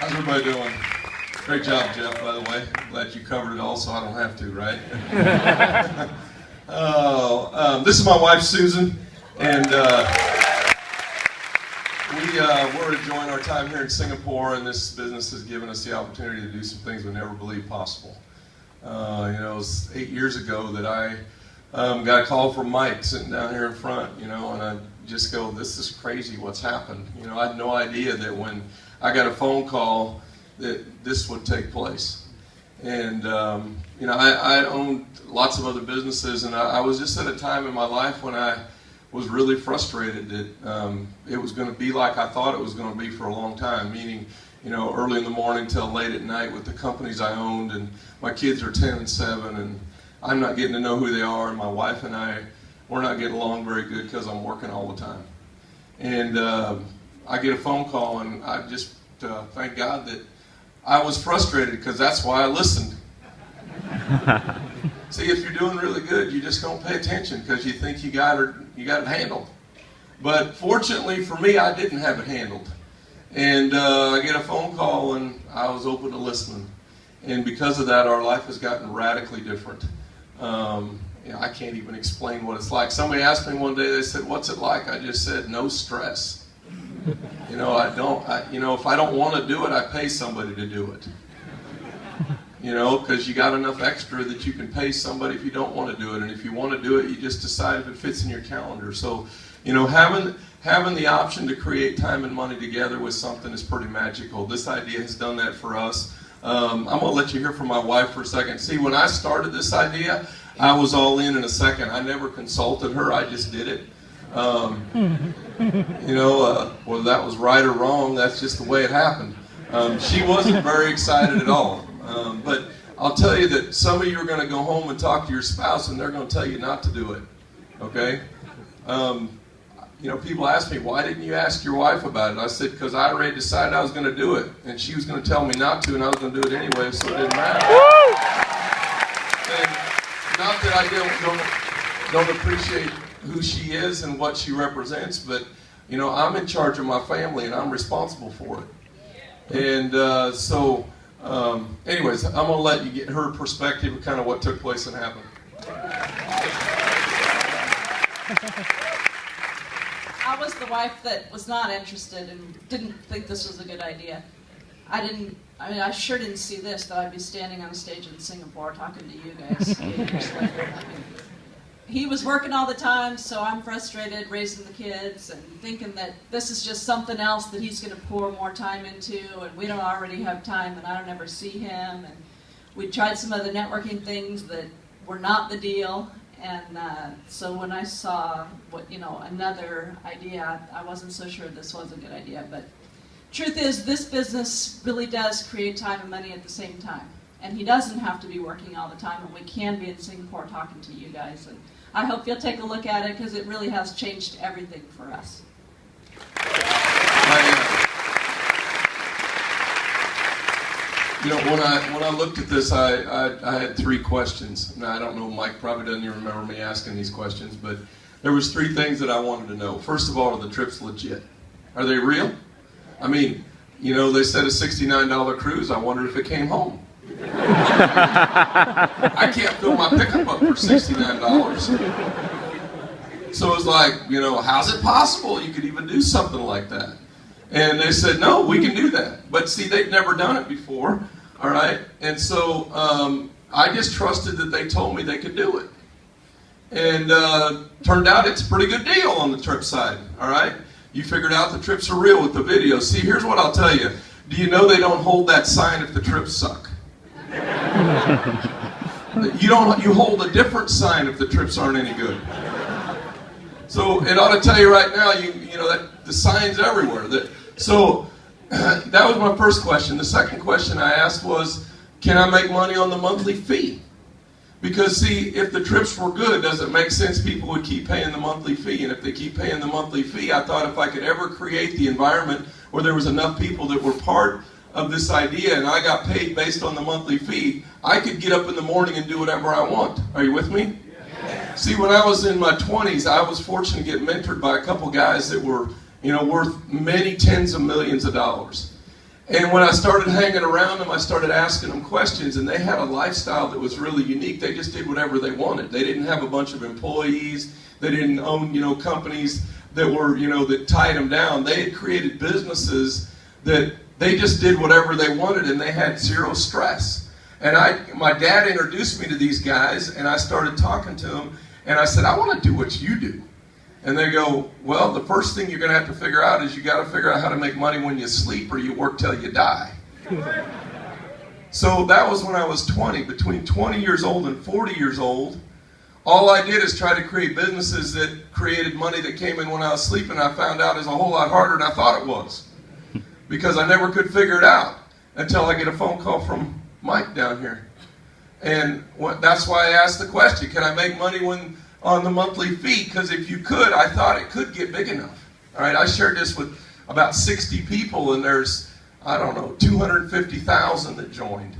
How's everybody doing? Great job, Jeff, by the way. Glad you covered it all so I don't have to, right? This is my wife, Susan, and we're enjoying our time here in Singapore, and this business has given us the opportunity to do some things we never believed possible. It was 8 years ago that I got a call from Mike sitting down here in front, and I just go, this is crazy what's happened. I had no idea that when I got a phone call that this would take place. And, I owned lots of other businesses, and I was just at a time in my life when I was really frustrated that it was going to be like I thought it was going to be for a long time, meaning, early in the morning till late at night with the companies I owned, and my kids are 10 and 7, and I'm not getting to know who they are, and my wife and we're not getting along very good because I'm working all the time. And I get a phone call, and I just thank God that I was frustrated, because that's why I listened. See, if you're doing really good, you just don't pay attention because you think you got it handled. But fortunately for me, I didn't have it handled. And I get a phone call, and I was open to listening. And because of that, our life has gotten radically different. I can't even explain what it's like. Somebody asked me one day, they said, "What's it like?" I just said, "No stress." If I don't want to do it, I pay somebody to do it. Because you got enough extra that you can pay somebody if you don't want to do it. And if you want to do it, you just decide if it fits in your calendar. So, having the option to create time and money together with something is pretty magical. This idea has done that for us. I'm going to let you hear from my wife for a second. See, when I started this idea, I was all in a second. I never consulted her. I just did it. Whether that was right or wrong, that's just the way it happened. She wasn't very excited at all. But I'll tell you that some of you are going to go home and talk to your spouse, and they're going to tell you not to do it. Okay? People ask me, "Why didn't you ask your wife about it?" I said, because I already decided I was going to do it, and she was going to tell me not to, and I was going to do it anyway, so it didn't matter. And not that I don't appreciate who she is and what she represents, but I'm in charge of my family, and I'm responsible for it. And anyways, I'm going to let you get her perspective of kind of what took place and happened. I was the wife that was not interested and didn't think this was a good idea. I sure didn't see this, that I'd be standing on a stage in Singapore talking to you guys 8 years later. He was working all the time, so I'm frustrated raising the kids and thinking that this is just something else that he's going to pour more time into, and we don't already have time, and I don't ever see him. And we tried some other networking things that were not the deal. And so when I saw another idea, I wasn't so sure this was a good idea. But truth is, this business really does create time and money at the same time. And he doesn't have to be working all the time, and we can be in Singapore talking to you guys. And I hope you'll take a look at it, because it really has changed everything for us. When I looked at this, I had 3 questions. Now, I don't know, Mike probably doesn't even remember me asking these questions, but there was 3 things that I wanted to know. First of all, are the trips legit? Are they real? I mean, they said a $69 cruise. I wondered if it came home. I can't fill my pickup up for $69. So it's like, how's it possible you could even do something like that? And they said, no, we can do that. But see, they'd never done it before, all right? And so I just trusted that they told me they could do it. And turned out it's a pretty good deal on the trip side, all right? You figured out the trips are real with the video. See, here's what I'll tell you. Do you know they don't hold that sign if the trips suck? You hold a different sign if the trips aren't any good. So it ought to tell you right now, that the sign's everywhere. So that was my first question. The second question I asked was, can I make money on the monthly fee? Because see, if the trips were good, does it make sense people would keep paying the monthly fee? And if they keep paying the monthly fee, I thought if I could ever create the environment where there was enough people that were part of this idea and I got paid based on the monthly fee, I could get up in the morning and do whatever I want. Are you with me? Yeah. See, when I was in my 20s, I was fortunate to get mentored by a couple guys that were, worth many tens of millions of dollars. And when I started hanging around them, I started asking them questions, and they had a lifestyle that was really unique. They just did whatever they wanted. They didn't have a bunch of employees. They didn't own, companies that were, that tied them down. They had created businesses that they just did whatever they wanted, and they had zero stress. And my dad introduced me to these guys, and I started talking to them, and I said, I want to do what you do. And they go, well, the first thing you're going to have to figure out is you got to figure out how to make money when you sleep or you work till you die. So that was when I was 20. Between 20 years old and 40 years old, all I did is try to create businesses that created money that came in when I was sleeping. I found out is a whole lot harder than I thought it was, because I never could figure it out until I get a phone call from Mike down here. And that's why I asked the question, can I make money on the monthly fee? Because if you could, I thought it could get big enough. All right, I shared this with about 60 people, and there's, 250,000 that joined.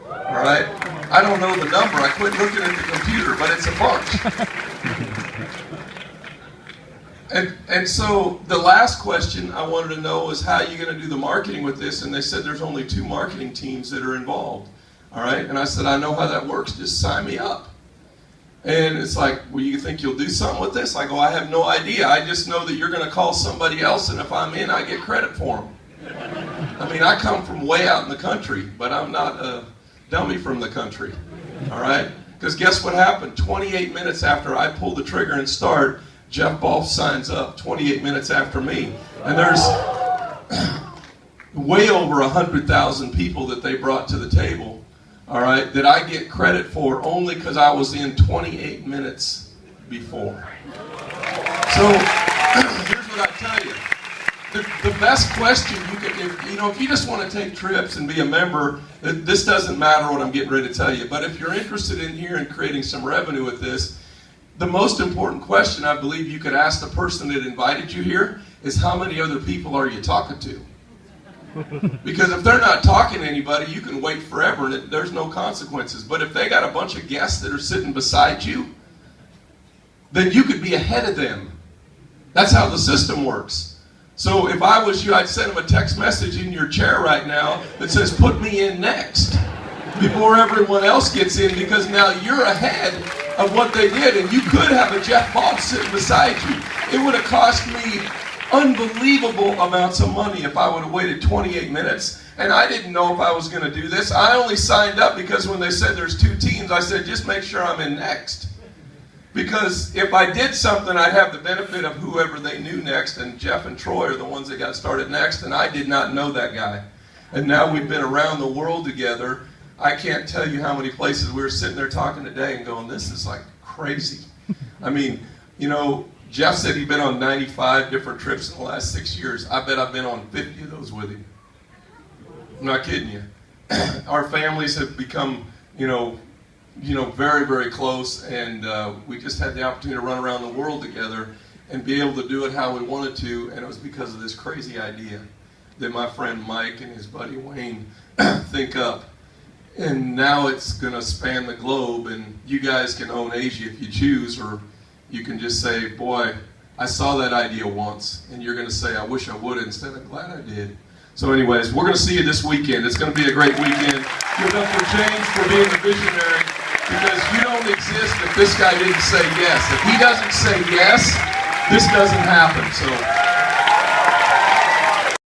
All right, I don't know the number. I quit looking at the computer, but it's a bunch. And so the last question I wanted to know is, how are you going to do the marketing with this? And they said there's only 2 marketing teams that are involved. All right, and I said, I know how that works. Just sign me up. And it's like, well, you think you'll do something with this? I go, I have no idea. I just know that you're going to call somebody else, and if I'm in, I get credit for them. I mean, I come from way out in the country, but I'm not a dummy from the country. All right? Because guess what happened? 28 minutes after I pull the trigger and start, Jeff Balf signs up 28 minutes after me. And there's way over 100,000 people that they brought to the table, all right, that I get credit for only because I was in 28 minutes before. So here's what I tell you. The best question you can, if you just want to take trips and be a member, this doesn't matter what I'm getting ready to tell you. But if you're interested in here and creating some revenue with this, the most important question I believe you could ask the person that invited you here is, how many other people are you talking to? Because if they're not talking to anybody, you can wait forever and there's no consequences. But if they got a bunch of guests that are sitting beside you, then you could be ahead of them. That's how the system works. So if I was you, I'd send them a text message in your chair right now that says, put me in next, before everyone else gets in, because now you're ahead of what they did. And you could have a Jeff Balf sitting beside you. It would have cost me unbelievable amounts of money if I would have waited 28 minutes. And I didn't know if I was going to do this. I only signed up because when they said there's 2 teams, I said, just make sure I'm in next. Because if I did something, I'd have the benefit of whoever they knew next, and Jeff and Troy are the ones that got started next, and I did not know that guy. And now we've been around the world together. I can't tell you how many places we were sitting there talking today and going, this is like crazy. I mean, Jeff said he'd been on 95 different trips in the last 6 years. I bet I've been on 50 of those with him. I'm not kidding you. Our families have become, very, very close, and we just had the opportunity to run around the world together and be able to do it how we wanted to, and it was because of this crazy idea that my friend Mike and his buddy Wayne think up. And now it's going to span the globe, and you guys can own Asia if you choose, or you can just say, boy, I saw that idea once, and you're going to say, I wish I would instead of glad I did. So anyways, we're going to see you this weekend. It's going to be a great weekend. Give it up for James for being a visionary, because you don't exist if this guy didn't say yes. If he doesn't say yes, this doesn't happen. So